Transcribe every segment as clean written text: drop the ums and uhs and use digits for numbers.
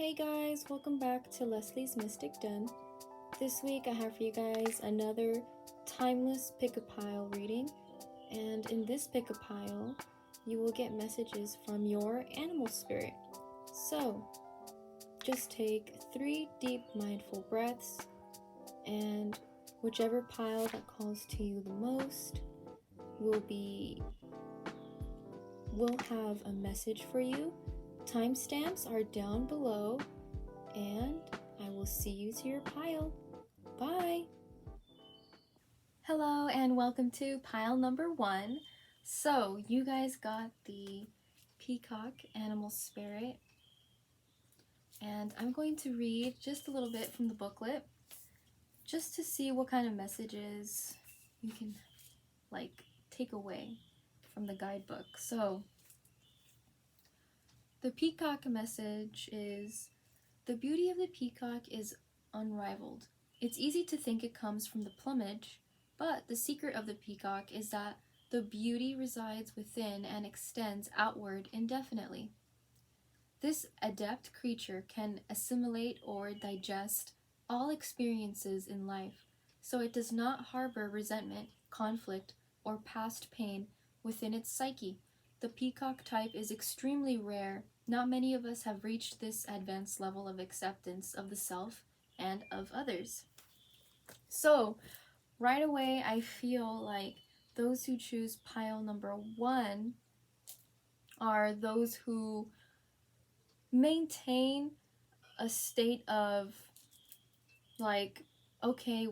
Hey guys, welcome back to Leslie's Mystic Den. This week I have for you guys another timeless pick-a-pile reading, and in this pick-a-pile you will get messages from your animal spirit. So just take 3 deep mindful breaths, and whichever pile that calls to you the most will have a message for you. Timestamps are down below, and I will see you to your pile. Bye! Hello and welcome to pile number 1. So you guys got the peacock animal spirit, and I'm going to read just a little bit from the booklet just to see what kind of messages you can take away from the guidebook. So the peacock message is: the beauty of the peacock is unrivaled. It's easy to think it comes from the plumage, but the secret of the peacock is that the beauty resides within and extends outward indefinitely. This adept creature can assimilate or digest all experiences in life, so it does not harbor resentment, conflict, or past pain within its psyche. The peacock type is extremely rare. Not many of us have reached this advanced level of acceptance of the self and of others. So, right away, I feel like those who choose pile number 1 are those who maintain a state of okay,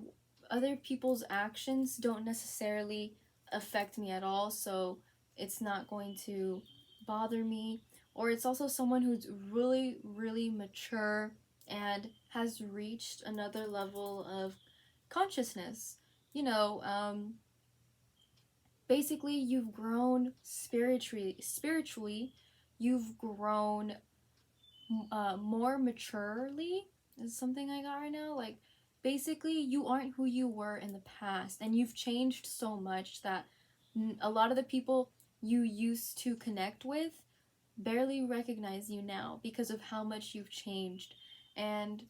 other people's actions don't necessarily affect me at all, so it's not going to bother me. Or it's also someone who's really, really mature and has reached another level of consciousness. Basically, you've grown spiritually, you've grown more maturely, is something I got right now. Basically, you aren't who you were in the past, and you've changed so much that a lot of the people you used to connect with barely recognize you now because of how much you've changed. And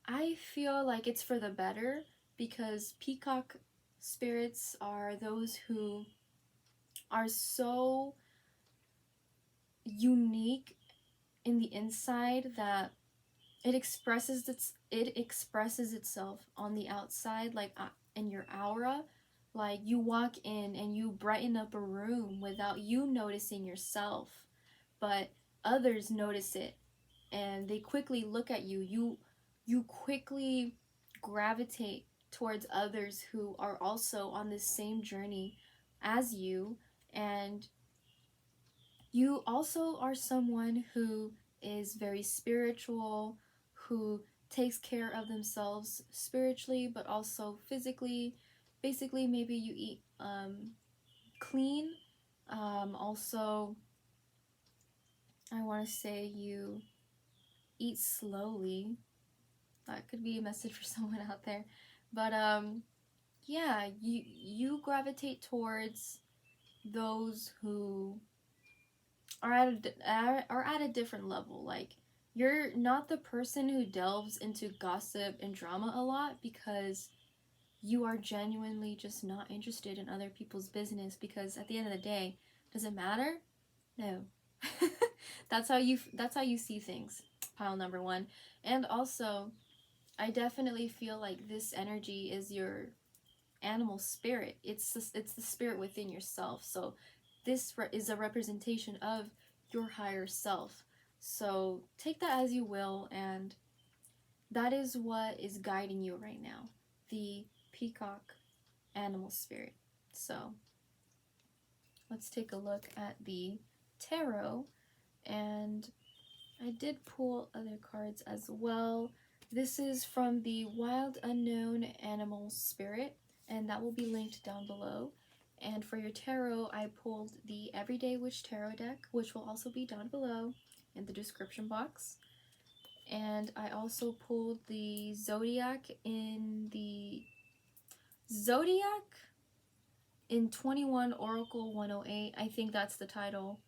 I feel like it's for the better, because peacock spirits are those who are so unique in the inside that it expresses itself on the outside, in your aura. Like, you walk in and you brighten up a room without you noticing yourself, but others notice it, and they quickly look at you. You quickly gravitate towards others who are also on this same journey as you, and you also are someone who is very spiritual, who takes care of themselves spiritually but also physically. Basically, maybe you eat clean. Also, I want to say you eat slowly. That could be a message for someone out there. But yeah, you gravitate towards those who are at a different level. Like, you're not the person who delves into gossip and drama a lot, because you are genuinely just not interested in other people's business, because at the end of the day, does it matter? No. That's how you see things, pile number 1. And also, I definitely feel like this energy is your animal spirit. It's the spirit within yourself. So this is a representation of your higher self. So take that as you will, and that is what is guiding you right now, the peacock animal spirit. So let's take a look at the tarot, and I did pull other cards as well. This is from the Wild Unknown Animal Spirit, and that will be linked down below. And for your tarot, I pulled the Everyday Witch Tarot deck, which will also be down below in the description box. And I also pulled the Zodiac in 21 Oracle 108. I think that's the title.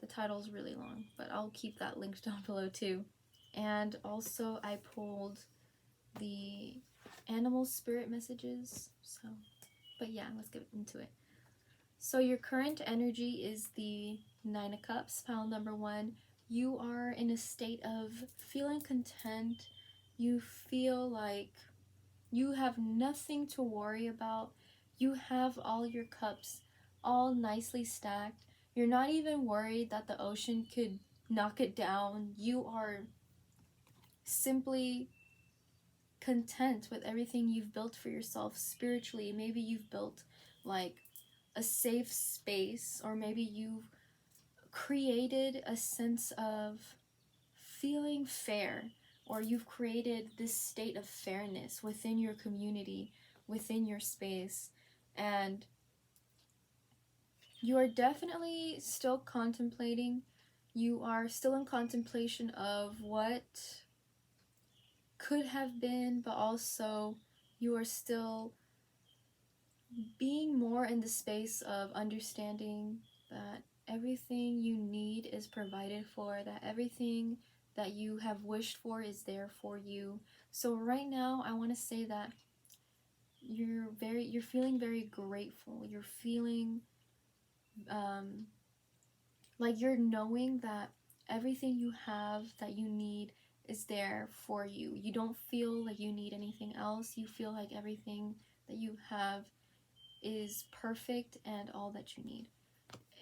The title's really long, but I'll keep that linked down below too. And also I pulled the animal spirit messages. So, but yeah, let's get into it. So your current energy is the Nine of Cups, pile number 1. You are in a state of feeling content. You feel like you have nothing to worry about. You have all your cups all nicely stacked. You're not even worried that the ocean could knock it down. You are simply content with everything you've built for yourself spiritually. Maybe you've built like a safe space, or maybe you've created a sense of feeling fair, or you've created this state of fairness within your community, within your space, and you are definitely still contemplating. You are still in contemplation of what could have been, but also you are still being more in the space of understanding that everything you need is provided for, that everything that you have wished for is there for you. So right now I want to say that you're feeling very grateful. You're feeling like you're knowing that everything you have that you need is there for you. You don't feel like you need anything else. You feel like everything that you have is perfect and all that you need.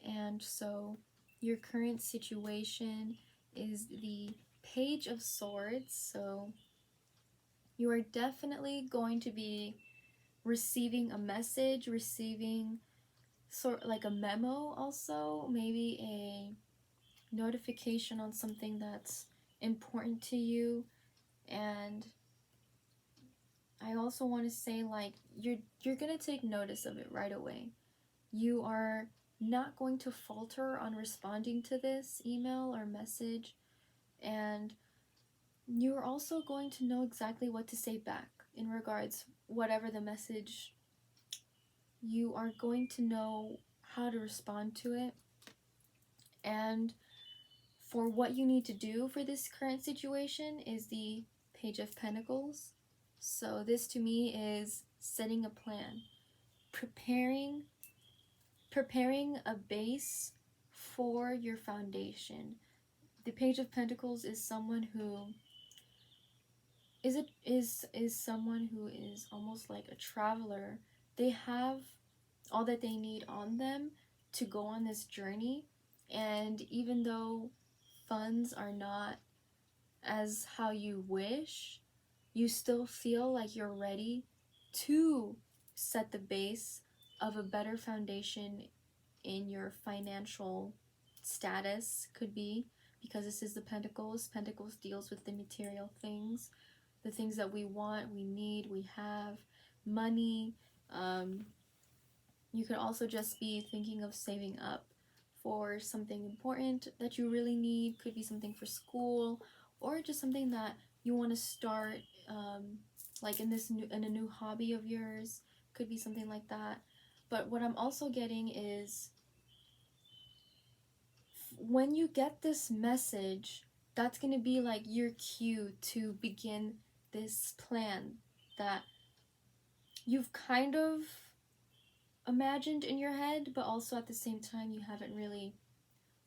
And so your current situation is the Page of Swords. So you are definitely going to be receiving a message, receiving sort like a memo, also maybe a notification on something that's important to you. And I also want to say, like, you're going to take notice of it right away. You are not going to falter on responding to this email or message, and you're also going to know exactly what to say back in regards whatever the message. You are going to know how to respond to it, and for what you need to do for this current situation is the Page of Pentacles. So this to me is setting a plan, preparing a base for your foundation. The Page of Pentacles is someone who is someone who is almost like a traveler. They have all that they need on them to go on this journey, and even though funds are not as how you wish, you still feel like you're ready to set the base of a better foundation in your financial status, could be, because this is the Pentacles. Pentacles deals with the material things, the things that we want, we need, we have, money. You could also just be thinking of saving up for something important that you really need. Could be something for school, or just something that you want to start, like in a new hobby of yours. Could be something like that. But what I'm also getting is, when you get this message, that's going to be like your cue to begin this plan that you've kind of imagined in your head, but also at the same time you haven't really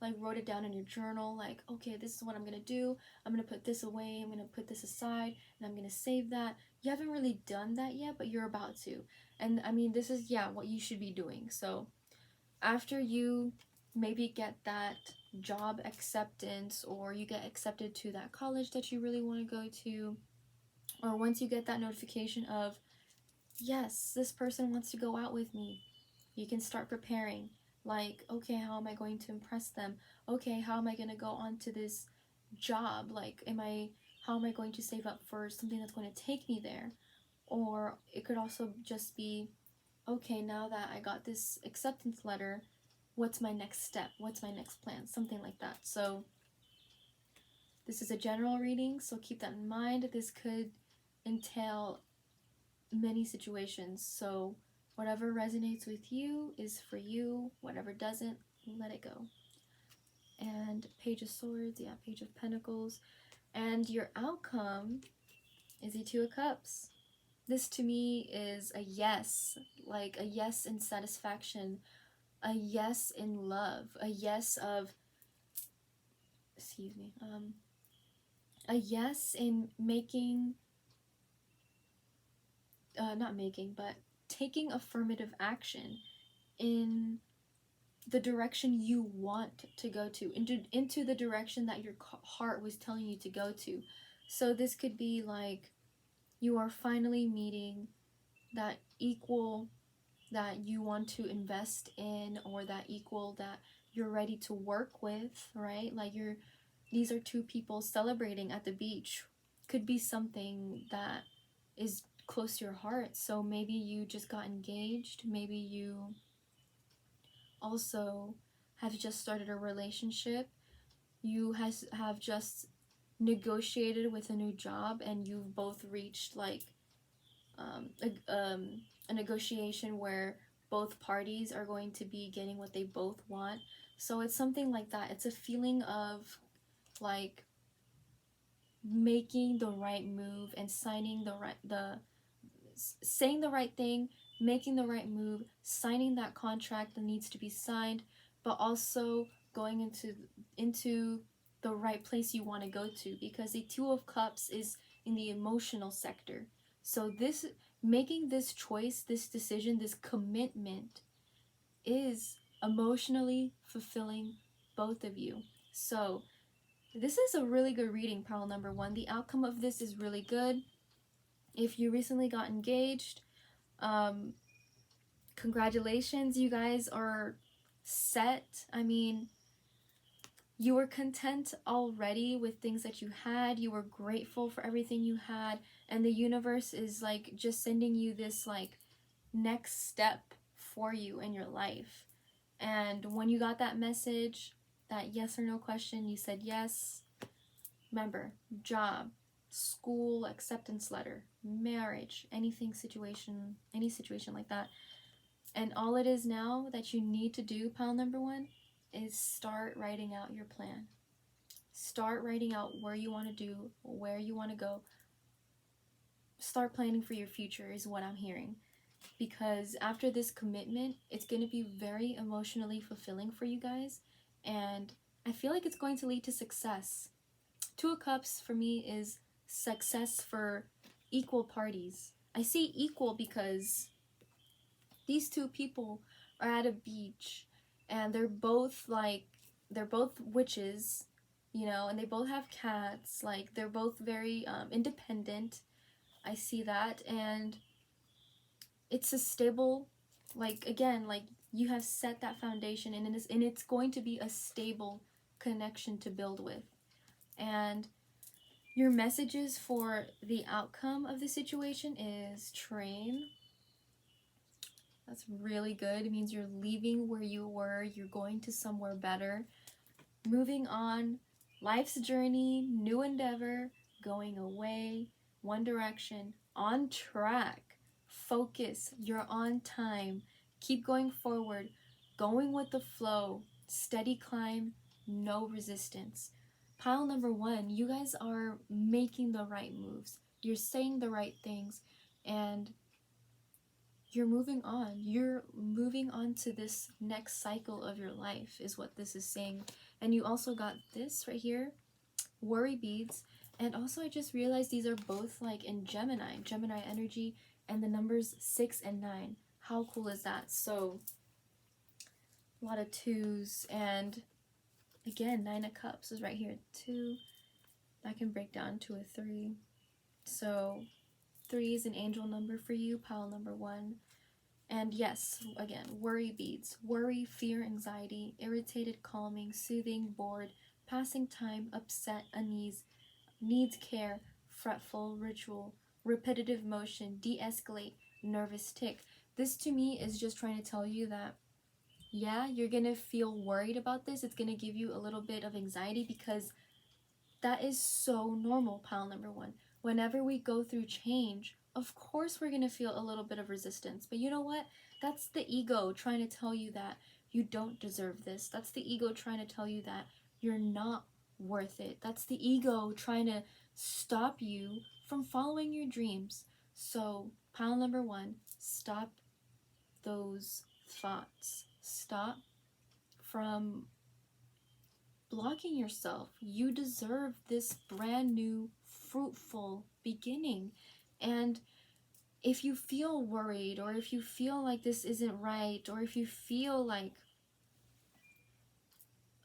like wrote it down in your journal, like, okay, this is what I'm gonna do. I'm gonna put this away, I'm gonna put this aside, and I'm gonna save that. You haven't really done that yet, but you're about to. And I mean, this is, yeah, what you should be doing. So after you maybe get that job acceptance, or you get accepted to that college that you really want to go to, or once you get that notification of, yes, this person wants to go out with me, you can start preparing. Like, okay, how am I going to impress them? Okay, how am I going to go on to this job? Like, how am I going to save up for something that's going to take me there? Or it could also just be, okay, now that I got this acceptance letter, what's my next step? What's my next plan? Something like that. So this is a general reading, so keep that in mind. This could entail many situations. So whatever resonates with you is for you. Whatever doesn't, let it go. and Page of Swords, yeah, Page of Pentacles. And your outcome is the Two of Cups. This to me is a yes, like a yes in satisfaction, a yes in love, a yes of, excuse me, a yes in making, not making, but taking affirmative action in the direction you want to go to, into the direction that your heart was telling you to go to. So this could be like you are finally meeting that equal that you want to invest in, or that equal that you're ready to work with, right? Like these are two people celebrating at the beach. Could be something that is close to your heart. So maybe you just got engaged, maybe you also have just started a relationship, you have just negotiated with a new job, and you've both reached like a negotiation where both parties are going to be getting what they both want. So it's something like that. It's a feeling of like making the right move and saying the right thing, making the right move, signing that contract that needs to be signed, but also going into the right place you want to go to, because the Two of Cups is in the emotional sector. So this, making this choice, this decision, this commitment is emotionally fulfilling both of you. So this is a really good reading, pile number one. The outcome of this is really good. If you recently got engaged, congratulations, you guys are set. I mean, you were content already with things that you had. You were grateful for everything you had, and the universe is like just sending you this like next step for you in your life. And when you got that message, that yes or no question, you said yes. Remember, job, school, acceptance letter, marriage, any situation like that. And all it is now that you need to do, pile number one, is start writing out your plan. Start writing out where you want to do, where you want to go. Start planning for your future is what I'm hearing. Because after this commitment, it's going to be very emotionally fulfilling for you guys. And I feel like it's going to lead to success. Two of Cups for me is success for equal parties. I say equal because these two people are at a beach, and they're both witches, you know, and they both have cats. Like they're both very independent. I see that, and it's a stable, like again, like you have set that foundation, and it's going to be a stable connection to build with. And your messages for the outcome of the situation is train. That's really good. It means you're leaving where you were, you're going to somewhere better. Moving on, life's journey, new endeavor, going away, one direction, on track, focus, you're on time, keep going forward, going with the flow, steady climb, no resistance. Pile number one, you guys are making the right moves, you're saying the right things, and you're moving on. You're moving on to this next cycle of your life is what this is saying. And you also got this right here, worry beads. And also I just realized these are both like in Gemini energy, and the numbers 6 and 9. How cool is that? So a lot of twos, and again, 9 of Cups is right here. 2, that can break down to a 3. So 3 is an angel number for you, pile number 1. And yes, again, worry beads. Worry, fear, anxiety, irritated, calming, soothing, bored, passing time, upset, unease, needs care, fretful, ritual, repetitive motion, de-escalate, nervous tick. This to me is just trying to tell you that, yeah, you're going to feel worried about this. It's going to give you a little bit of anxiety, because that is so normal, pile number 1. Whenever we go through change, of course we're going to feel a little bit of resistance. But you know what? That's the ego trying to tell you that you don't deserve this. That's the ego trying to tell you that You're not worth it. That's the ego trying to stop you from following your dreams. So, pile number one, stop those thoughts. Stop from blocking yourself. You deserve this brand new, fruitful beginning. And if you feel worried, or if you feel like this isn't right, or if you feel like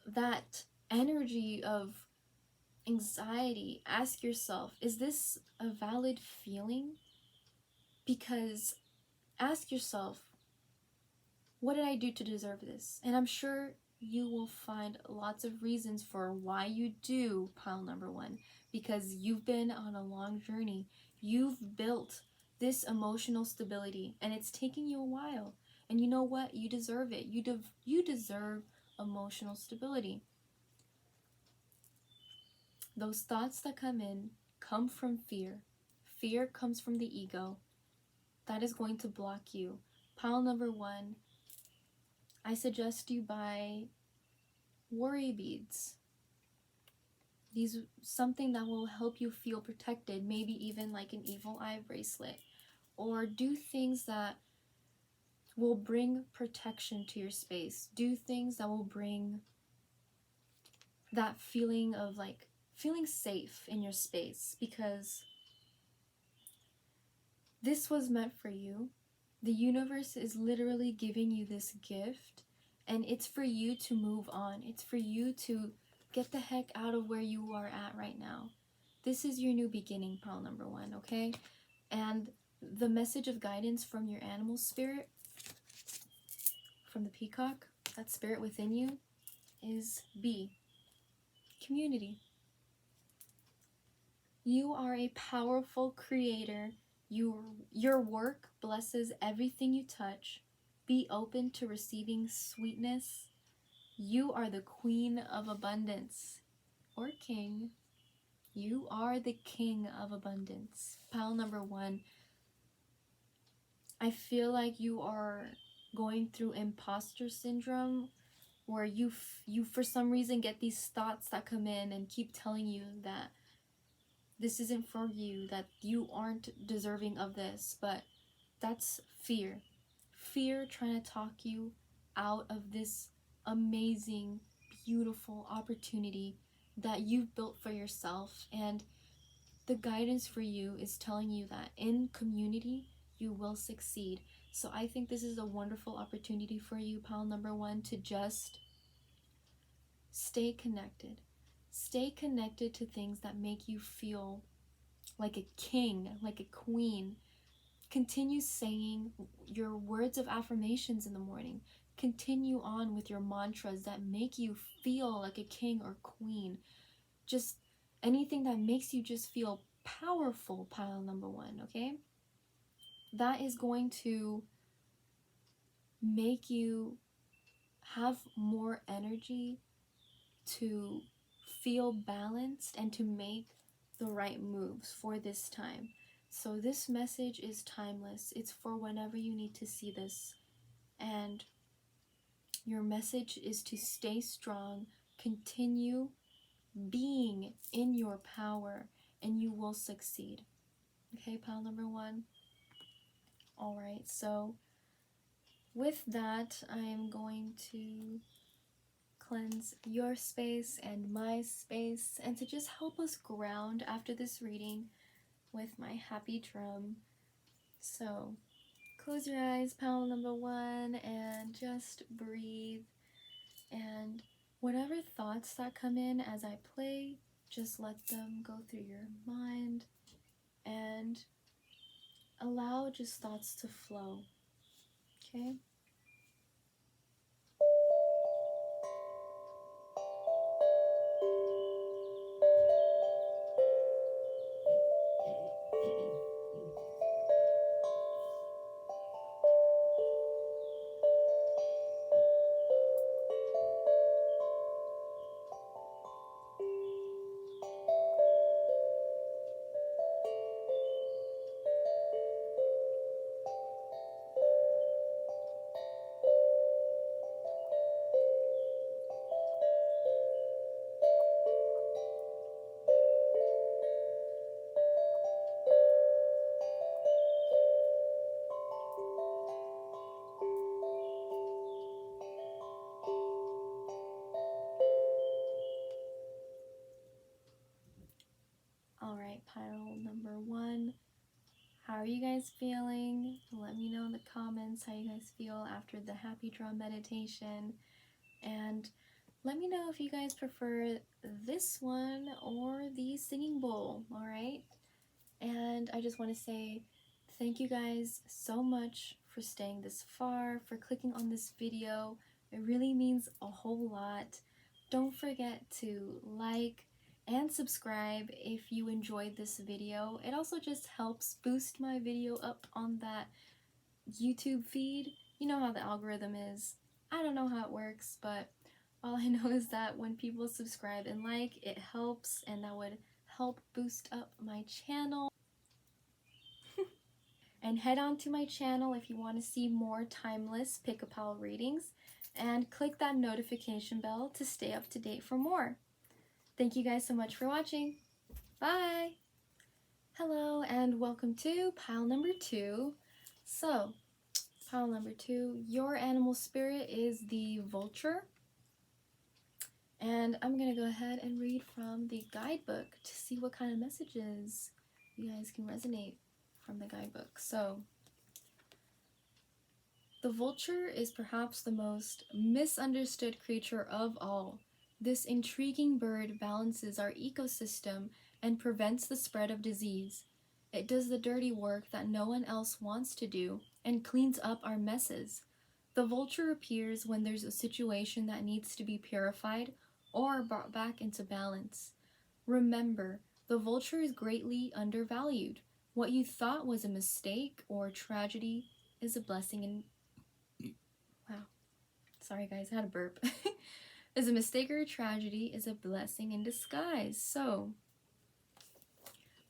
that energy of anxiety, ask yourself, is this a valid feeling? Because ask yourself, what did I do to deserve this? And I'm sure you will find lots of reasons for why you do pile number one, because you've been on a long journey. You've built this emotional stability, and it's taking you a while. And you know what? You deserve it. You deserve emotional stability. Those thoughts that come in come from fear. Fear comes from the ego. That is going to block you. Pile number one, I suggest you buy worry beads. These something that will help you feel protected, maybe even like an evil eye bracelet, or do things that will bring protection to your space. Do things that will bring that feeling of like feeling safe in your space, because this was meant for you. The universe is literally giving you this gift, and it's for you to move on. It's for you to get the heck out of where you are at right now. This is your new beginning, pile number one, okay? And the message of guidance from your animal spirit, from the peacock, that spirit within you, is B, community. You are a powerful creator. Your work blesses everything you touch. Be open to receiving sweetness. You are the queen of abundance, or king. You are the king of abundance. Pile number one, I feel like you are going through imposter syndrome, where you for some reason get these thoughts that come in and keep telling you that this isn't for you, that you aren't deserving of this. But that's fear. Fear trying to talk you out of this amazing, beautiful opportunity that you've built for yourself. And the guidance for you is telling you that in community, you will succeed. So I think this is a wonderful opportunity for you, pile number one, to just stay connected. Stay connected to things that make you feel like a king, like a queen. Continue saying your words of affirmations in the morning. Continue on with your mantras that make you feel like a king or queen. Just anything that makes you just feel powerful, pile number one, okay? That is going to make you have more energy to feel balanced and to make the right moves for this time. So this message is timeless. It's for whenever you need to see this. And your message is to stay strong, continue being in your power, and you will succeed. Okay, pile number one? Alright, so with that, I am going to cleanse your space and my space, and to just help us ground after this reading with my happy drum. So close your eyes, pile number one, and just breathe. And whatever thoughts that come in as I play, just let them go through your mind and allow just thoughts to flow. Okay? Alright, pile number 1. How are you guys feeling? Let me know in the comments how you guys feel after the happy draw meditation. And let me know if you guys prefer this one or the singing bowl, alright? And I just want to say thank you guys so much for staying this far, for clicking on this video. It really means a whole lot. Don't forget to like and subscribe if you enjoyed this video. It also just helps boost my video up on that YouTube feed. You know how the algorithm is. I don't know how it works, but all I know is that when people subscribe and like, it helps, and that would help boost up my channel. And head on to my channel if you want to see more timeless pick-a-pile readings, and click that notification bell to stay up to date for more. Thank you guys so much for watching. Bye! Hello and welcome to pile number 2. So, pile number 2, your animal spirit is the vulture. And I'm going to go ahead and read from the guidebook to see what kind of messages you guys can resonate from the guidebook. So, the vulture is perhaps the most misunderstood creature of all. This intriguing bird balances our ecosystem and prevents the spread of disease. It does the dirty work that no one else wants to do and cleans up our messes. The vulture appears when there's a situation that needs to be purified or brought back into balance. Remember, the vulture is greatly undervalued. What you thought was a mistake or tragedy is a blessing in... Wow. Sorry guys, I had a burp. Is a mistake or a tragedy is a blessing in disguise. So,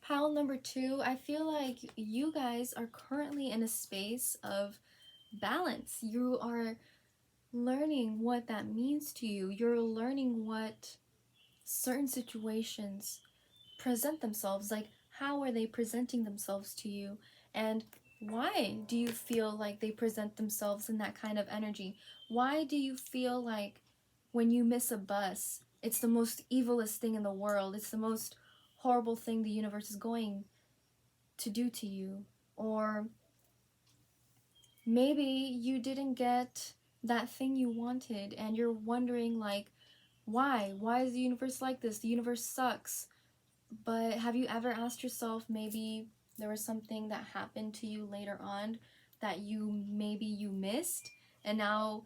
pile number 2, I feel like you guys are currently in a space of balance. You are learning what that means to you. You're learning what certain situations present themselves, like how are they presenting themselves to you, and why do you feel like they present themselves in that kind of energy? Why do you feel like when you miss a bus, it's the most evilest thing in the world, it's the most horrible thing the universe is going to do to you? Or maybe you didn't get that thing you wanted and you're wondering like, why is the universe like this? The universe sucks. But have you ever asked yourself, maybe there was something that happened to you later on that maybe you missed, and now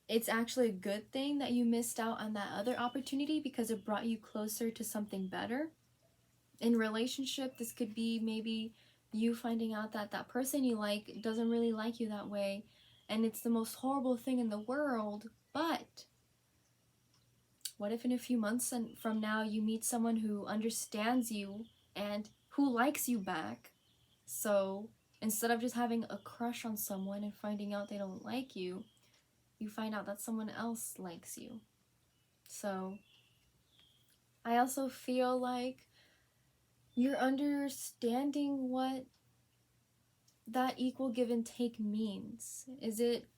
it's actually a good thing that you missed out on that other opportunity because it brought you closer to something better? In relationship, this could be maybe you finding out that that person you like doesn't really like you that way, and it's the most horrible thing in the world. But what if in a few months from now you meet someone who understands you and who likes you back? So instead of just having a crush on someone and finding out they don't like you, you find out that someone else likes you. So I also feel like you're understanding what that equal give and take means. Is it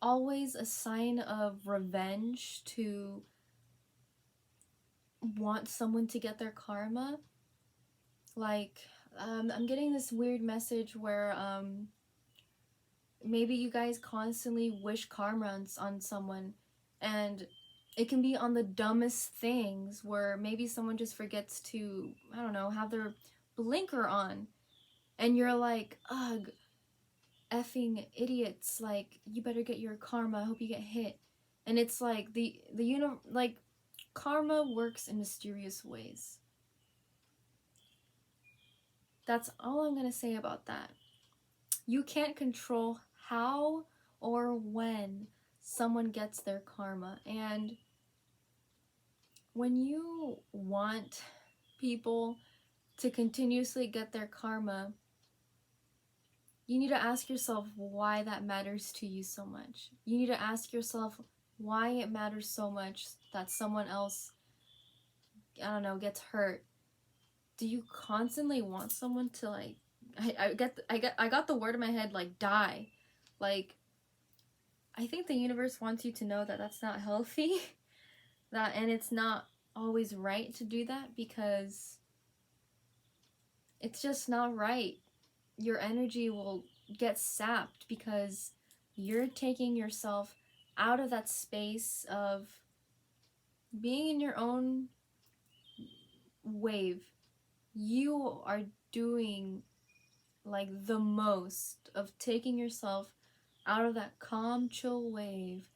always a sign of revenge to want someone to get their karma? Like, I'm getting this weird message where maybe you guys constantly wish karma on someone, and it can be on the dumbest things, where maybe someone just forgets to, I don't know, have their blinker on, and you're like, ugh, effing idiots, like, you better get your karma, I hope you get hit. And it's like, like, karma works in mysterious ways. That's all I'm gonna say about that. You can't control how or when someone gets their karma, and when you want people to continuously get their karma, you need to ask yourself why that matters to you so much. You need to ask yourself why it matters so much that someone else, I don't know, gets hurt. Do you constantly want someone to, like, I got the word in my head, like, die? Like, I think the universe wants you to know that that's not healthy. And it's not always right to do that, because it's just not right. Your energy will get sapped because you're taking yourself out of that space of being in your own wave. You are doing like the most of taking yourself out of that calm, chill wave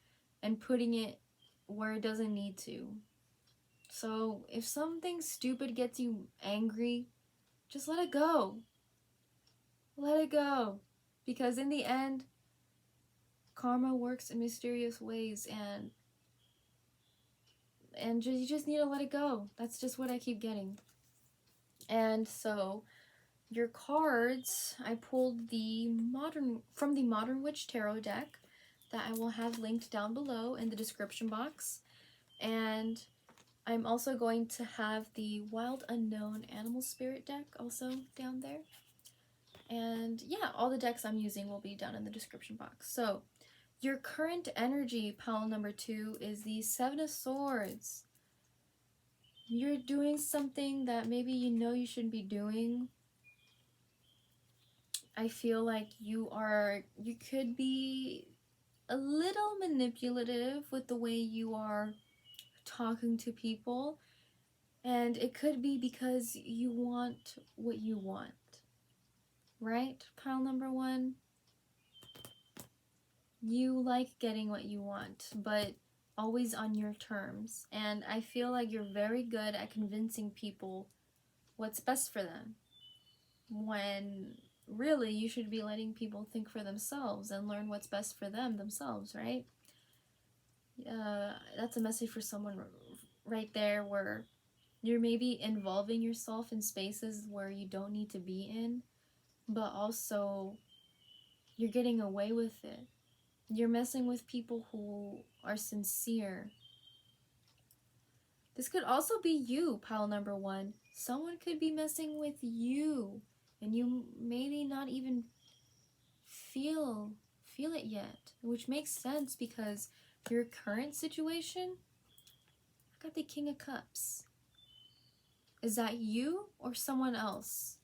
and putting it where it doesn't need to. So if something stupid gets you angry, just let it go. Let it go. Because in the end, karma works in mysterious ways, and you just need to let it go. That's just what I keep getting. And so your cards, I pulled from the Modern Witch Tarot deck that I will have linked down below in the description box. And I'm also going to have the Wild Unknown Animal Spirit deck also down there. And yeah, all the decks I'm using will be down in the description box. So your current energy, pile number 2, is the Seven of Swords. You're doing something that maybe you know you shouldn't be doing. I feel like you could be a little manipulative with the way you are talking to people. And it could be because you want what you want. Right, pile number 1? You like getting what you want, but always on your terms. And I feel like you're very good at convincing people what's best for them, when really you should be letting people think for themselves and learn what's best for them themselves, right? That's a message for someone right there, where you're maybe involving yourself in spaces where you don't need to be in, but also you're getting away with it. You're messing with people who are sincere. This could also be you, pile number 1. Someone could be messing with you, and you maybe not even feel it yet, which makes sense because your current situation, I got the King of Cups. Is that you or someone else?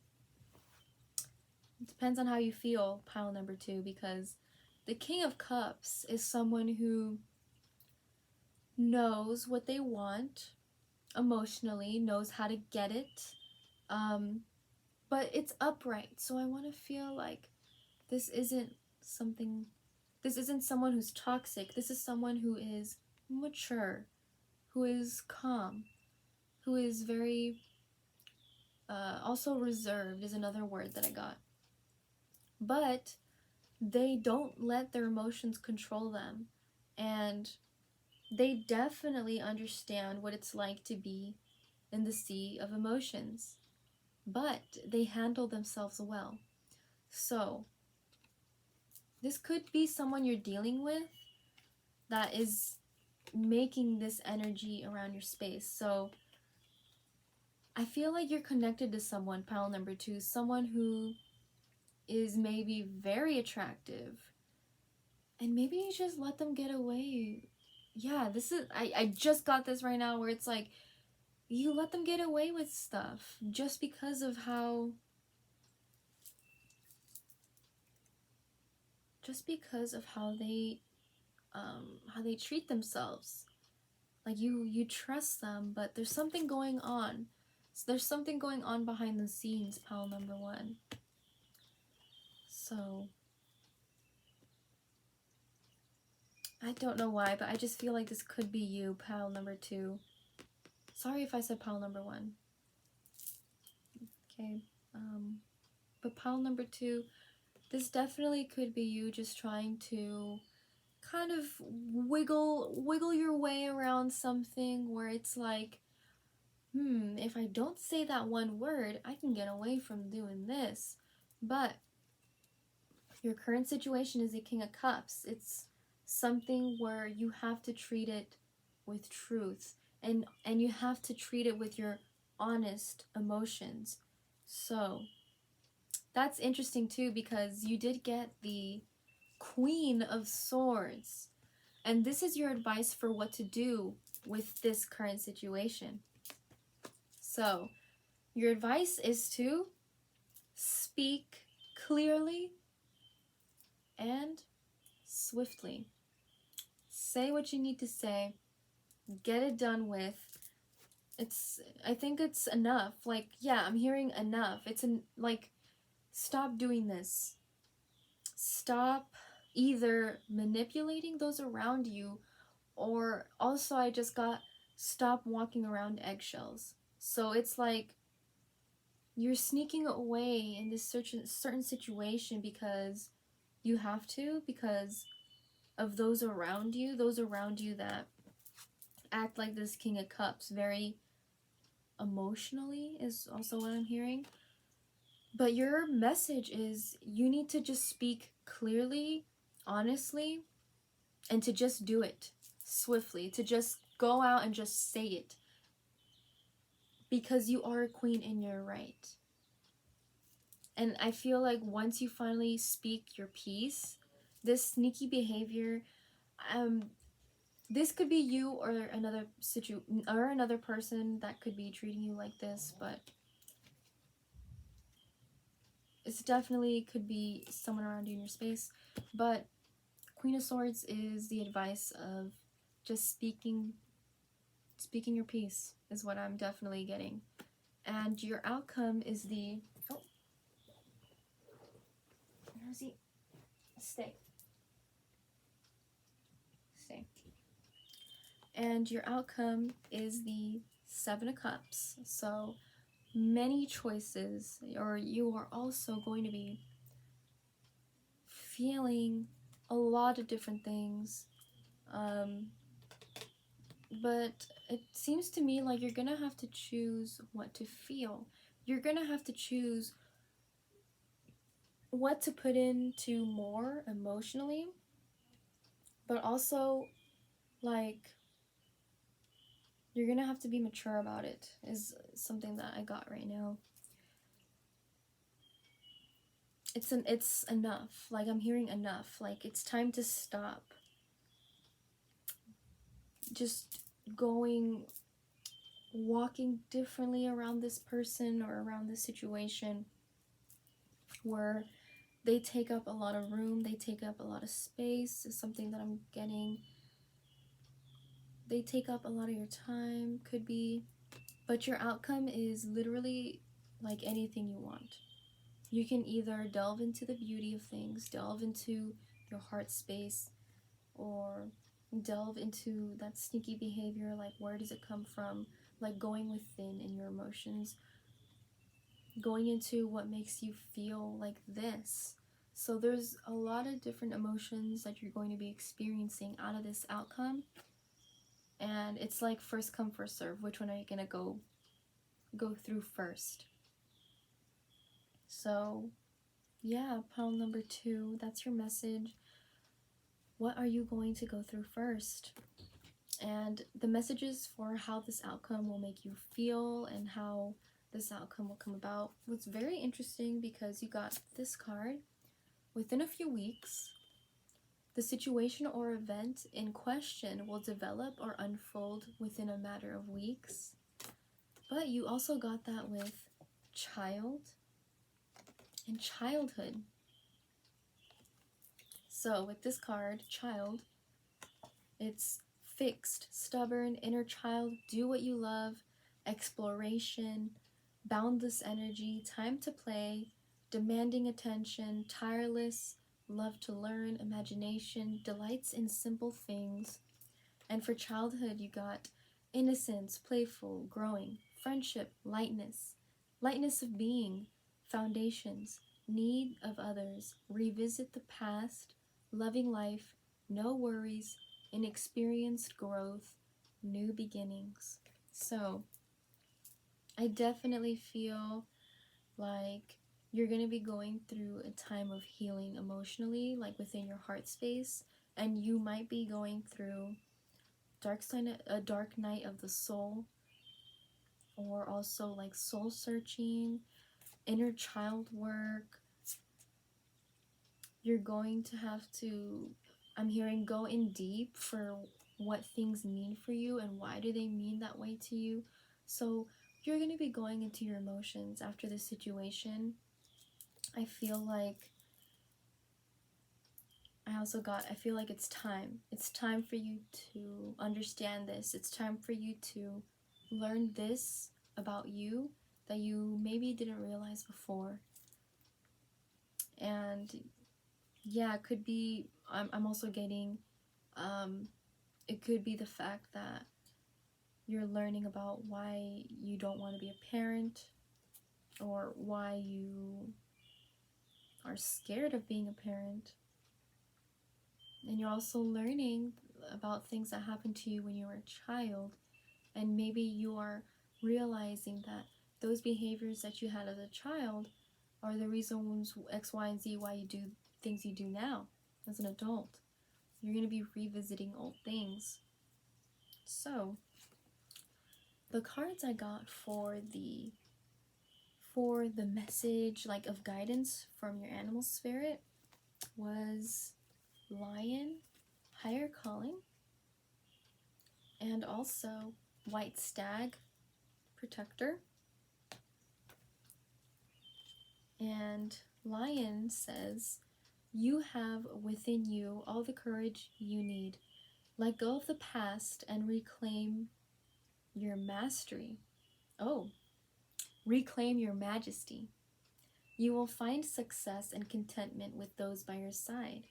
It depends on how you feel, pile number 2, because the King of Cups is someone who knows what they want emotionally, knows how to get it, but it's upright. So I want to feel like this isn't someone who's toxic. This is someone who is mature, who is calm, who is very also reserved is another word that I got. But they don't let their emotions control them, and they definitely understand what it's like to be in the sea of emotions, but they handle themselves well. So this could be someone you're dealing with that is making this energy around your space. So I feel like you're connected to someone, pile number 2, someone who is maybe very attractive, and maybe you just let them get away. Yeah, this is, I just got this right now, where it's like, you let them get away with stuff just because of how they treat themselves. Like you trust them, but there's something going on. So there's something going on behind the scenes, pile number 1. So I don't know why, but I just feel like this could be you, pile number 2. Sorry if I said pile number 1. Okay. But pile number 2, this definitely could be you just trying to kind of wiggle your way around something where it's like, if I don't say that one word, I can get away from doing this. But your current situation is a King of Cups. It's something where you have to treat it with truth, and you have to treat it with your honest emotions. So that's interesting too, because you did get the Queen of Swords, and this is your advice for what to do with this current situation. So your advice is to Speak clearly and swiftly. Say what you need to say. Get it done with. I think it's enough. Like, yeah, I'm hearing enough. Like, stop doing this. Stop either manipulating those around you, or also I just got stop walking around eggshells. So it's like you're sneaking away in this certain situation because you have to, because of those around you that act like this King of Cups, very emotionally, is also what I'm hearing. But your message is you need to just speak clearly, honestly, and to just do it swiftly, to just go out and just say it, because you are a queen and you're right. And I feel like once you finally speak your piece, this sneaky behavior, this could be you or another person that could be treating you like this, but it's definitely could be someone around you in your space. But Queen of Swords is the advice of just speaking your piece is what I'm definitely getting. And your outcome is the where is he? Stay. And your outcome is the Seven of Cups. So many choices, or you are also going to be feeling a lot of different things. But it seems to me like you're gonna have to choose what to feel. You're gonna have to choose what to put into more emotionally, but also, like, you're gonna have to be mature about it, is something that I got right now. It's enough. Like, I'm hearing enough. Like, it's time to stop just walking differently around this person or around this situation where they take up a lot of room, they take up a lot of space, is something that I'm getting. They take up a lot of your time, could be, but your outcome is literally like anything you want. You can either delve into the beauty of things, delve into your heart space, or delve into that sneaky behavior, like where does it come from, like going within in your emotions, going into what makes you feel like this. So there's a lot of different emotions that you're going to be experiencing out of this outcome, and it's like first come first serve. Which one are you gonna go through first? So yeah, pile number 2, that's your message. What are you going to go through first? And the messages for how this outcome will make you feel and how this outcome will come about was very interesting, because you got this card. Within a few weeks, the situation or event in question will develop or unfold within a matter of weeks. But you also got that with child and childhood. So with this card, child, it's fixed, stubborn, inner child, do what you love, exploration, boundless energy, time to play, demanding attention, tireless, love to learn, imagination, delights in simple things. And for childhood, you got innocence, playful, growing, friendship, lightness of being, foundations, need of others, revisit the past, loving life, no worries, inexperienced growth, new beginnings. So I definitely feel like you're going to be going through a time of healing emotionally, like within your heart space, and you might be going through a dark night of the soul, or also like soul searching, inner child work. You're going to have to, I'm hearing, go in deep for what things mean for you and why do they mean that way to you. So you're going to be going into your emotions after this situation, I feel like I feel like it's time. It's time for you to understand this. It's time for you to learn this about you that you maybe didn't realize before. And yeah, it could be, I'm also getting, it could be the fact that you're learning about why you don't want to be a parent, or why you are scared of being a parent. And you're also learning about things that happened to you when you were a child, and maybe you are realizing that those behaviors that you had as a child are the reasons X, Y, and Z why you do things you do now as an adult. You're going to be revisiting old things. So, the cards I got for the message, like, of guidance from your animal spirit was Lion, Higher Calling, and also White Stag, Protector. And Lion says, you have within you all the courage you need. Let go of the past and reclaim your mastery. Oh, reclaim your majesty. You will find success and contentment with those by your side.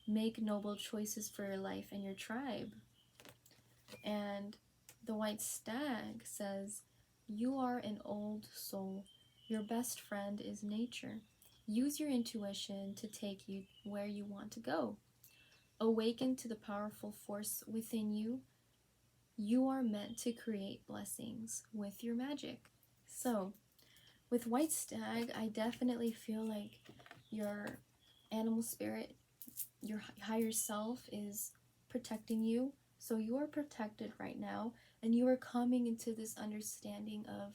Make noble choices for your life and your tribe. And the White Stag says, you are an old soul. Your best friend is nature. Use your intuition to take you where you want to go. Awaken to the powerful force within you. You are meant to create blessings with your magic. So, with White Stag, I definitely feel like your animal spirit, your higher self, is protecting you. So you are protected right now, and you are coming into this understanding of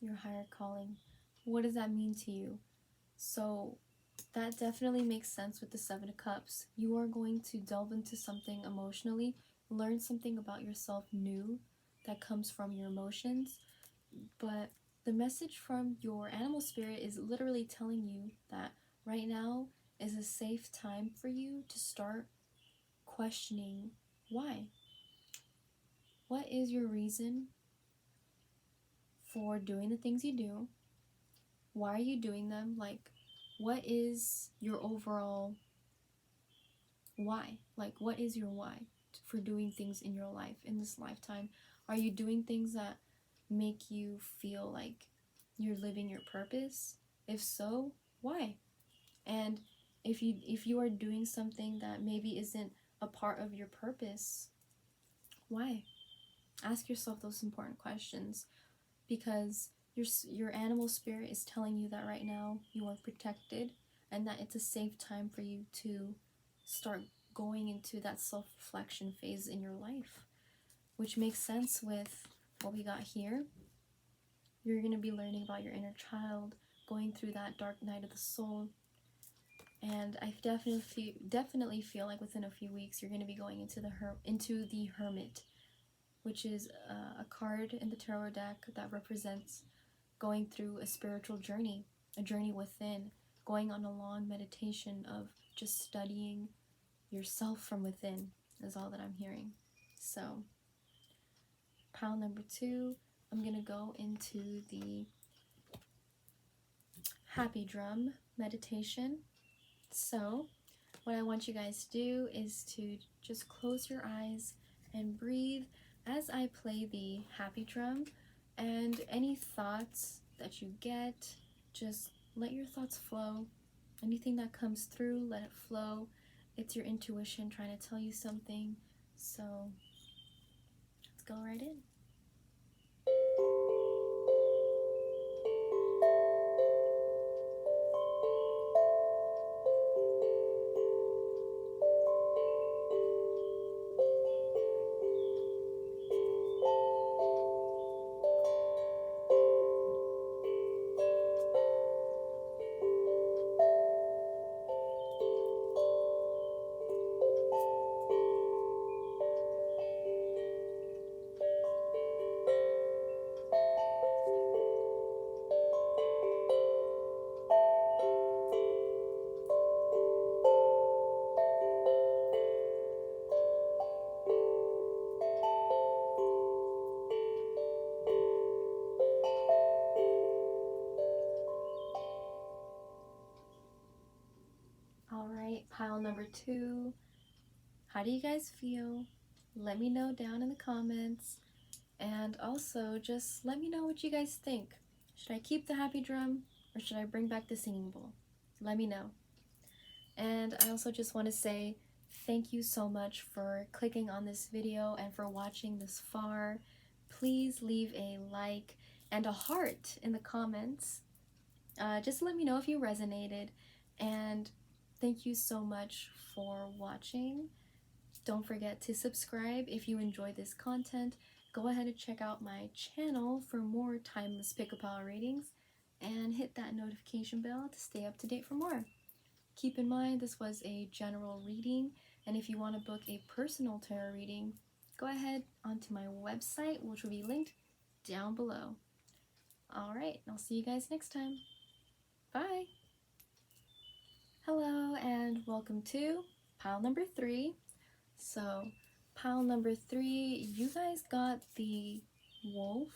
your higher calling. What does that mean to you? So that definitely makes sense with the Seven of Cups. You are going to delve into something emotionally, learn something about yourself new that comes from your emotions. But the message from your animal spirit is literally telling you that right now is a safe time for you to start questioning why. What is your reason for doing the things you do? Why are you doing them? Like, what is your overall why? Like, what is your why for doing things in your life in this lifetime? Are you doing things that make you feel like you're living your purpose? If so, why? And if you are doing something that maybe isn't a part of your purpose, why? Ask yourself those important questions, because your animal spirit is telling you that right now you are protected, and that it's a safe time for you to start going into that self-reflection phase in your life, which makes sense with what we got here. You're going to be learning about your inner child, going through that dark night of the soul. And I definitely feel like within a few weeks you're going to be going into the Hermit, which is a card in the tarot deck that represents going through a spiritual journey, a journey within, going on a long meditation of just studying yourself from within, is all that I'm hearing. So, pile number 2, I'm going to go into the happy drum meditation. So, what I want you guys to do is to just close your eyes and breathe as I play the happy drum, and any thoughts that you get, just let your thoughts flow. Anything that comes through, let it flow. It's your intuition trying to tell you something. So let's go right in. pile number 2. How do you guys feel? Let me know down in the comments. And also, just let me know what you guys think. Should I keep the happy drum or should I bring back the singing bowl? Let me know. And I also just want to say thank you so much for clicking on this video and for watching this far. Please leave a like and a heart in the comments. Just let me know if you resonated. And thank you so much for watching. Don't forget to subscribe if you enjoy this content. Go ahead and check out my channel for more timeless pick-a-pile readings and hit that notification bell to stay up to date for more. Keep in mind this was a general reading, and if you want to book a personal tarot reading, go ahead onto my website, which will be linked down below. Alright, I'll see you guys next time. Bye! Hello and welcome to pile number 3. So, pile number 3, you guys got the wolf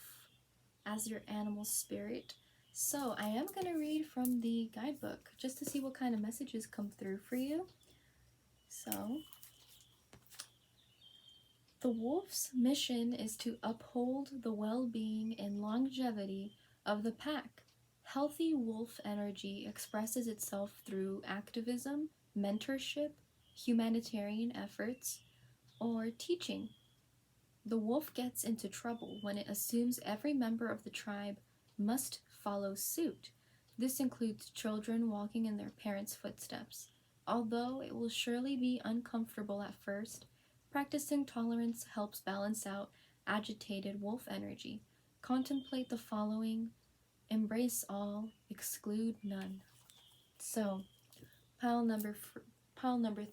as your animal spirit. So, I am going to read from the guidebook just to see what kind of messages come through for you. So, the wolf's mission is to uphold the well-being and longevity of the pack. Healthy wolf energy expresses itself through activism, mentorship, humanitarian efforts, or teaching. The wolf gets into trouble when it assumes every member of the tribe must follow suit. This includes children walking in their parents' footsteps. Although it will surely be uncomfortable at first, practicing tolerance helps balance out agitated wolf energy. Contemplate the following: embrace all, exclude none. So, pile number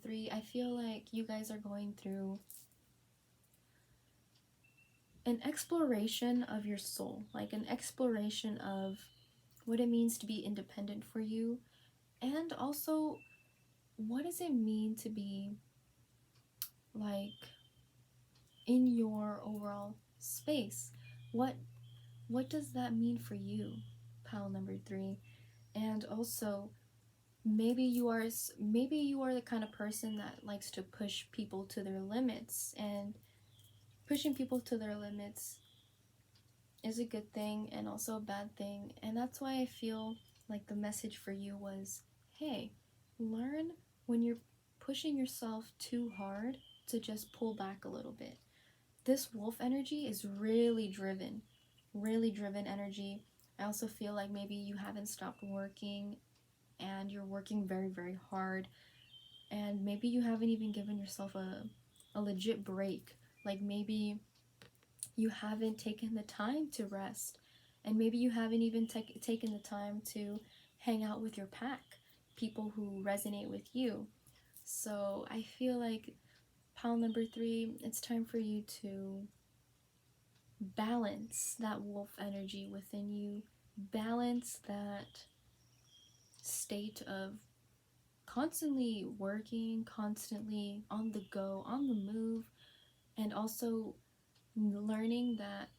3, I feel like you guys are going through an exploration of your soul, like an exploration of what it means to be independent for you, and also what does it mean to be like in your overall space. What does that mean for you, pile number 3? And also, maybe you are the kind of person that likes to push people to their limits, and pushing people to their limits is a good thing and also a bad thing. And that's why I feel like the message for you was, hey, learn when you're pushing yourself too hard to just pull back a little bit. This wolf energy is really driven energy. I also feel like maybe you haven't stopped working and you're working very, very hard, and maybe you haven't even given yourself a legit break. Like maybe you haven't taken the time to rest, and maybe you haven't even taken the time to hang out with your pack, people who resonate with you. So I feel like pile number 3, it's time for you to balance that wolf energy within you, balance that state of constantly working, constantly on the go, on the move, and also learning that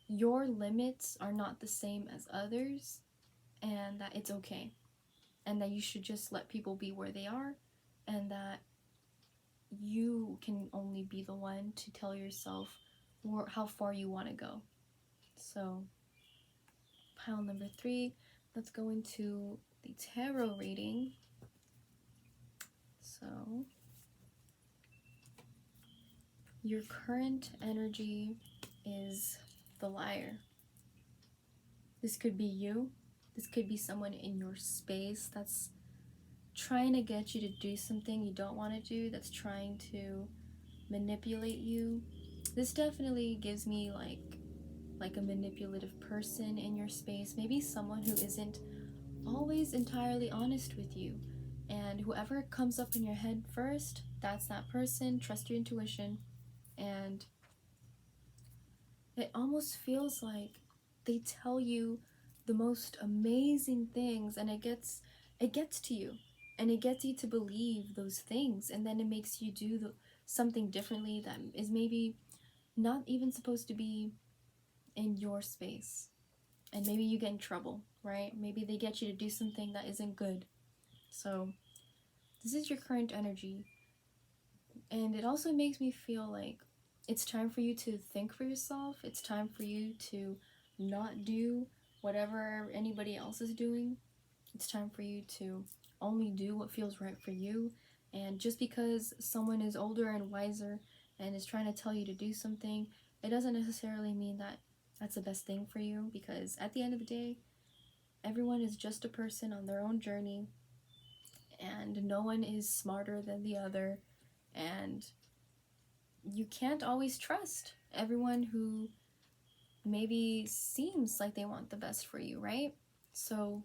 your limits are not the same as others, and that it's okay, and that you should just let people be where they are, and that you can only be the one to tell yourself how far you want to go. So, pile number 3, let's go into the tarot reading. So, your current energy is the Liar. This could be you. This could be someone in your space that's trying to get you to do something you don't want to do, that's trying to manipulate you. This definitely gives me like a manipulative person in your space, maybe someone who isn't always entirely honest with you. And whoever comes up in your head first, that's that person. Trust your intuition. And it almost feels like they tell you the most amazing things, and it gets to you, and it gets you to believe those things, and then it makes you do something differently that is maybe not even supposed to be in your space. and maybe you get in trouble, right? Maybe they get you to do something that isn't good. So this is your current energy. And it also makes me feel like it's time for you to think for yourself. It's time for you to not do whatever anybody else is doing. It's time for you to only do what feels right for you. And just because someone is older and wiser and is trying to tell you to do something, it doesn't necessarily mean that that's the best thing for you, because at the end of the day, everyone is just a person on their own journey, and no one is smarter than the other. And you can't always trust everyone who maybe seems like they want the best for you, right? So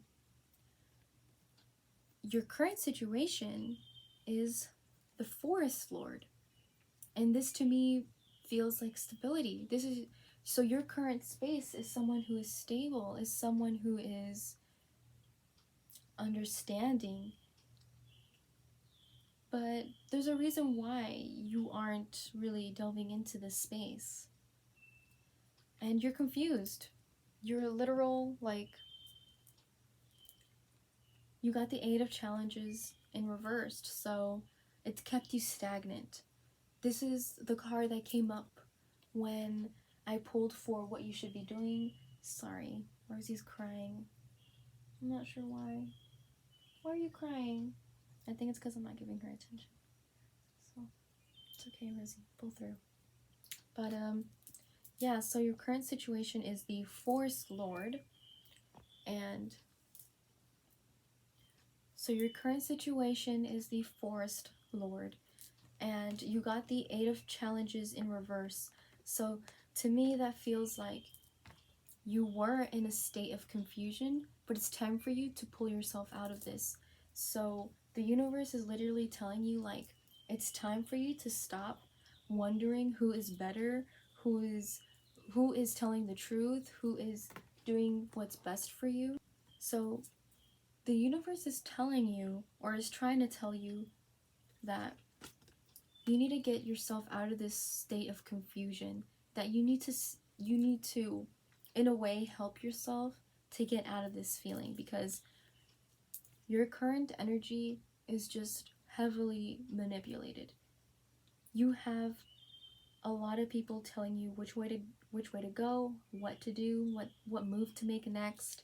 your current situation is the Forest Lord. And this to me feels like stability. This is so your current space is someone who is stable, is someone who is understanding. But there's a reason why you aren't really delving into this space. And you're confused. You're literal, like, you got the 8 of Challenges in reversed, so it's kept you stagnant. This is the card that came up when I pulled for what you should be doing. Sorry, Rosie's crying. I'm not sure why. Why are you crying? I think it's because I'm not giving her attention. So, it's okay, Rosie. Pull through. But, yeah, so your current situation is the Forest Lord. And so your current situation is the Forest Lord. And you got the 8 of Challenges in reverse. So to me, that feels like you were in a state of confusion, but it's time for you to pull yourself out of this. So the universe is literally telling you, like, it's time for you to stop wondering who is better, who is telling the truth, who is doing what's best for you. So the universe is telling you, or is trying to tell you, that you need to get yourself out of this state of confusion, that you need to in a way help yourself to get out of this feeling, because your current energy is just heavily manipulated. You have a lot of people telling you which way to go, what to do, what move to make next,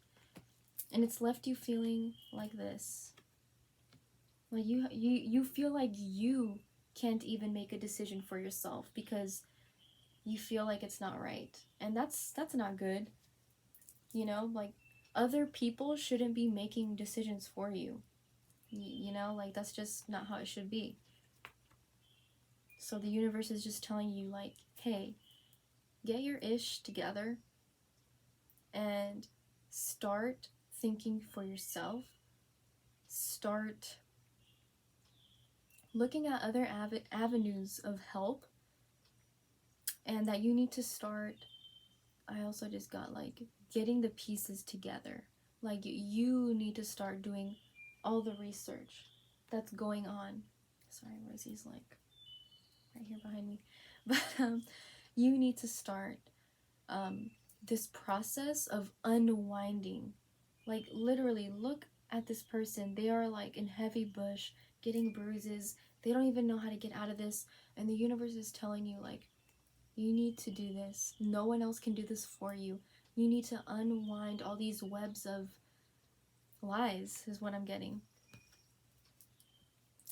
and it's left you feeling like this. Like you feel like you can't even make a decision for yourself because you feel like it's not right. And that's not good. You know, like, other people shouldn't be making decisions for you. You know, like, that's just not how it should be. So the universe is just telling you, like, hey, get your ish together and start thinking for yourself. Start looking at other avenues of help, and that you need to start. I also just got, like, getting the pieces together. Like, you need to start doing all the research that's going on. Sorry, Rosie's, like, right here behind me. But you need to start this process of unwinding. Like, literally, look at this person. They are, like, in heavy bush, getting bruises. They don't even know how to get out of this. And the universe is telling you, like, you need to do this. No one else can do this for you. You need to unwind all these webs of lies, is what I'm getting.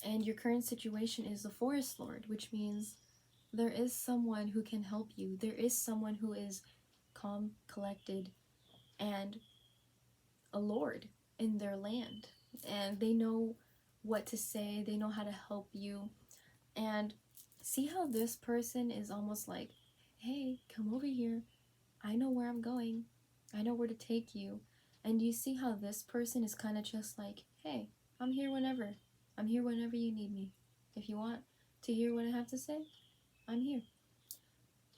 And your current situation is the Forest Lord, which means there is someone who can help you. There is someone who is calm, collected, and a lord in their land. And they know what to say. They know how to help you. And see how this person is almost like, hey, come over here. I know where I'm going. I know where to take you. And you see how this person is kind of just like, hey, I'm here whenever. I'm here whenever you need me. If you want to hear what I have to say, I'm here.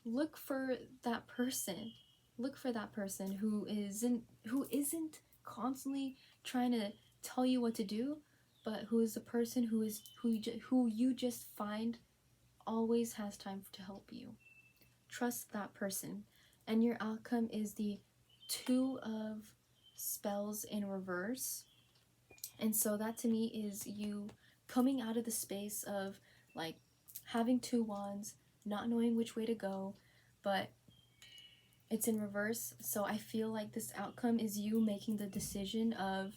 Look for that person. Look for that person who isn't constantly trying to tell you what to do, but who is the person who you just find always has time to help you. Trust that person, and your outcome is the Two of spells in reverse. And so that to me is you coming out of the space of like having two wands, not knowing which way to go, but it's in reverse. So I feel like this outcome is you making the decision of,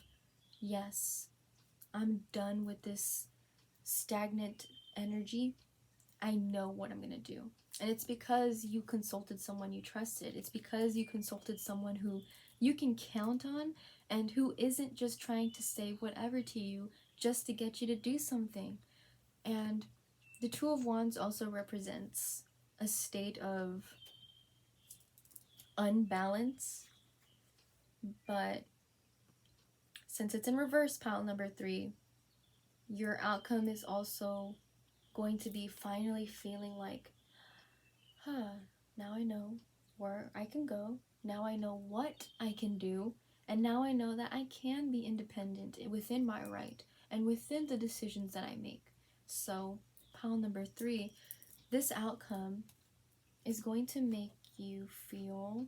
yes, I'm done with this stagnant energy. I know what I'm going to do. And it's because you consulted someone you trusted. It's because you consulted someone who you can count on and who isn't just trying to say whatever to you just to get you to do something. And the Two of Wands also represents a state of unbalance, but since it's in reverse, pile number 3, your outcome is also going to be finally feeling like, now I know where I can go. Now I know what I can do. And now I know that I can be independent within my right and within the decisions that I make. So, pile number 3, this outcome is going to make you feel,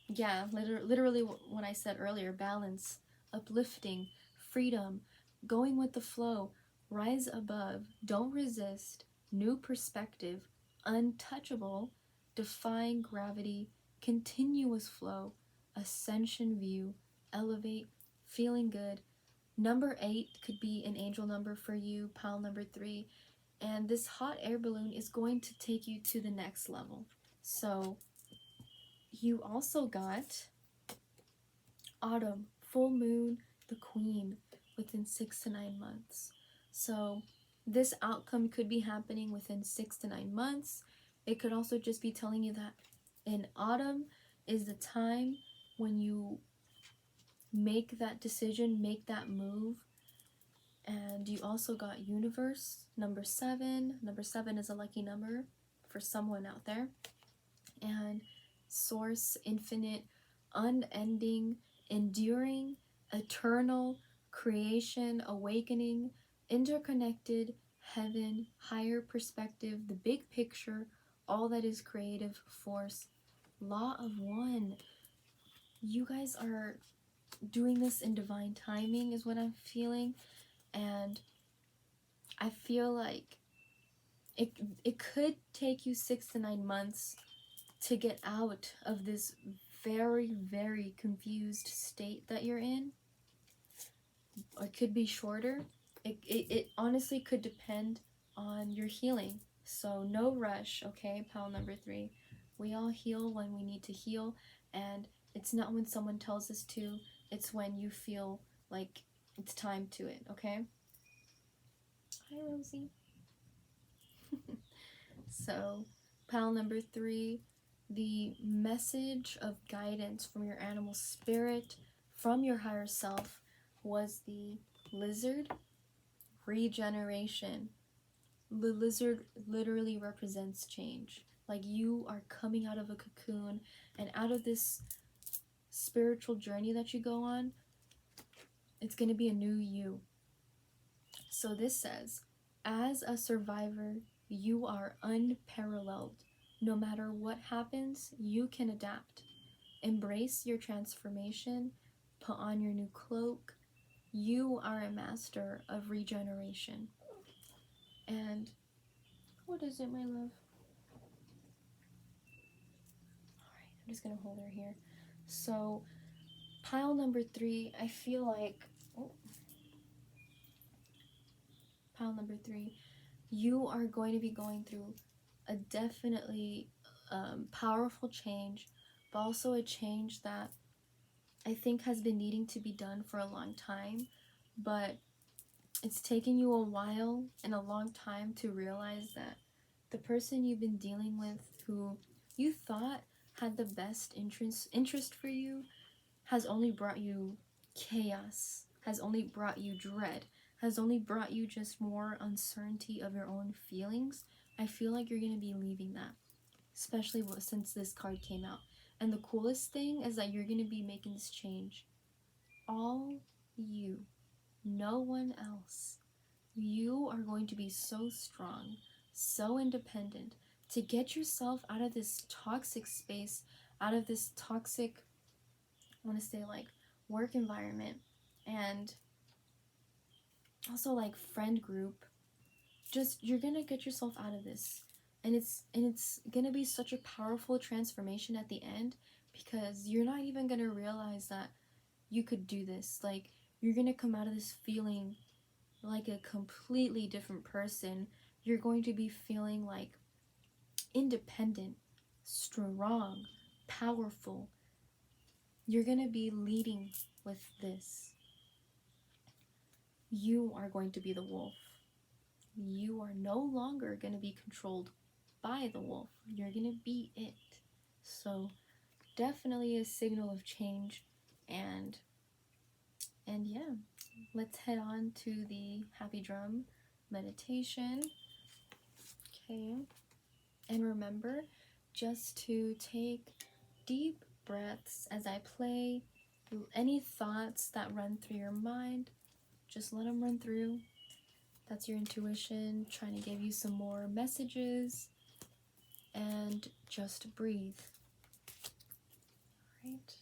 literally what I said earlier, balance, uplifting, freedom, going with the flow, rise above, don't resist, new perspective, untouchable, defying gravity, continuous flow, ascension view, elevate, feeling good. Number 8 could be an angel number for you, pile number 3, and this hot air balloon is going to take you to the next level. So you also got autumn, full moon, the queen within 6 to 9 months. So this outcome could be happening within 6 to 9 months. It could also just be telling you that in autumn is the time when you make that decision, make that move. And you also got universe, number 7. Number 7 is a lucky number for someone out there. And source, infinite, unending, enduring, eternal, creation, awakening, interconnected, heaven, higher perspective, the big picture, all that is creative force, law of one. You guys are doing this in divine timing is what I'm feeling, and I feel like it could take you 6 to 9 months to get out of this very, very confused state that you're in. It could be shorter. It honestly could depend on your healing. So no rush, okay, pile number 3. We all heal when we need to heal, and it's not when someone tells us to, it's when you feel like it's time to it, okay? Hi, Rosie. So, pile number 3, the message of guidance from your animal spirit, from your higher self, was the lizard regeneration. The lizard literally represents change. Like you are coming out of a cocoon, and out of this spiritual journey that you go on, it's going to be a new you. So this says, as a survivor, you are unparalleled. No matter what happens, you can adapt. Embrace your transformation. Put on your new cloak. You are a master of regeneration. And what is it, my love? Alright, I'm just going to hold her here. So, pile number 3, I feel like... Pile number 3, you are going to be going through a definitely powerful change, but also a change that I think has been needing to be done for a long time, but it's taken you a while and a long time to realize that the person you've been dealing with, who you thought had the best interest for you, has only brought you chaos, has only brought you dread, has only brought you just more uncertainty of your own feelings. I feel like you're going to be leaving that, especially since this card came out. And the coolest thing is that you're going to be making this change. All you, no one else. You are going to be so strong, so independent, to get yourself out of this toxic space, out of this toxic I want to say like work environment, and also like friend group. Just, you're gonna get yourself out of this, and it's gonna be such a powerful transformation at the end, because you're not even gonna realize that you could do this. Like, you're gonna come out of this feeling like a completely different person. You're going to be feeling like independent, strong, powerful. You're gonna be leading with this. You are going to be the wolf. You are no longer going to be controlled by the wolf. You're going to be it. So definitely a signal of change. And yeah, let's head on to the happy drum meditation. Okay. And remember just to take deep breaths as I play. Any thoughts that run through your mind, just let them run through. That's your intuition trying to give you some more messages, and just breathe. All right.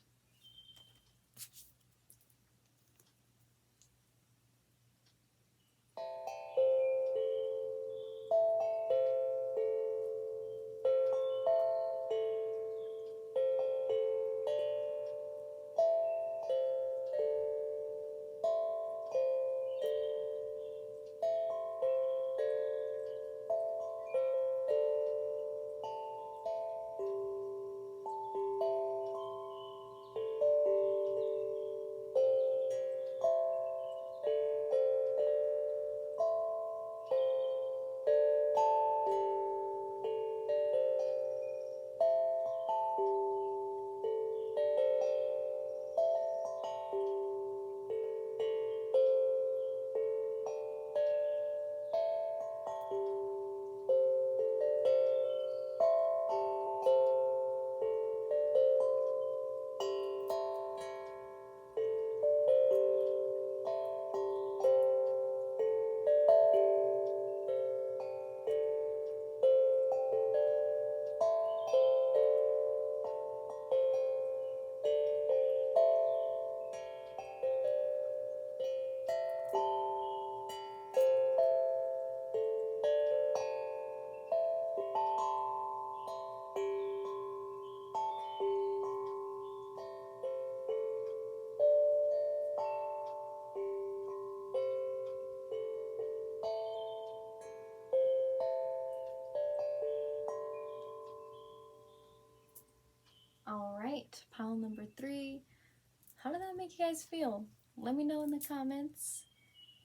All right, pile number 3. How did that make you guys feel? Let me know in the comments,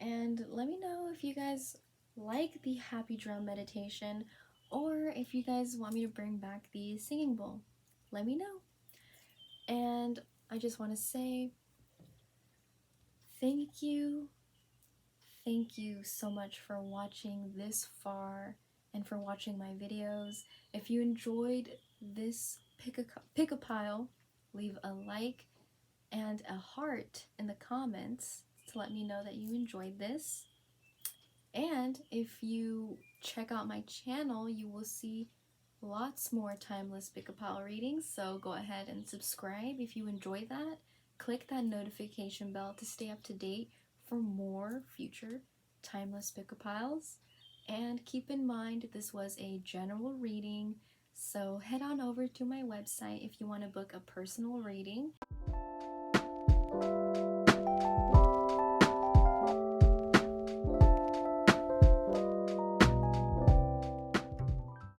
and let me know if you guys like the happy drum meditation, or if you guys want me to bring back the singing bowl. Let me know. And I just want to say thank you. Thank you so much for watching this far and for watching my videos. If you enjoyed this, pick a pile, leave a like and a heart in the comments to let me know that you enjoyed this. And if you check out my channel, you will see lots more timeless pick a pile readings, so go ahead and subscribe if you enjoy that. Click that notification bell to stay up to date for more future timeless pick a piles. And keep in mind, this was a general reading, so head on over to my website if you want to book a personal reading.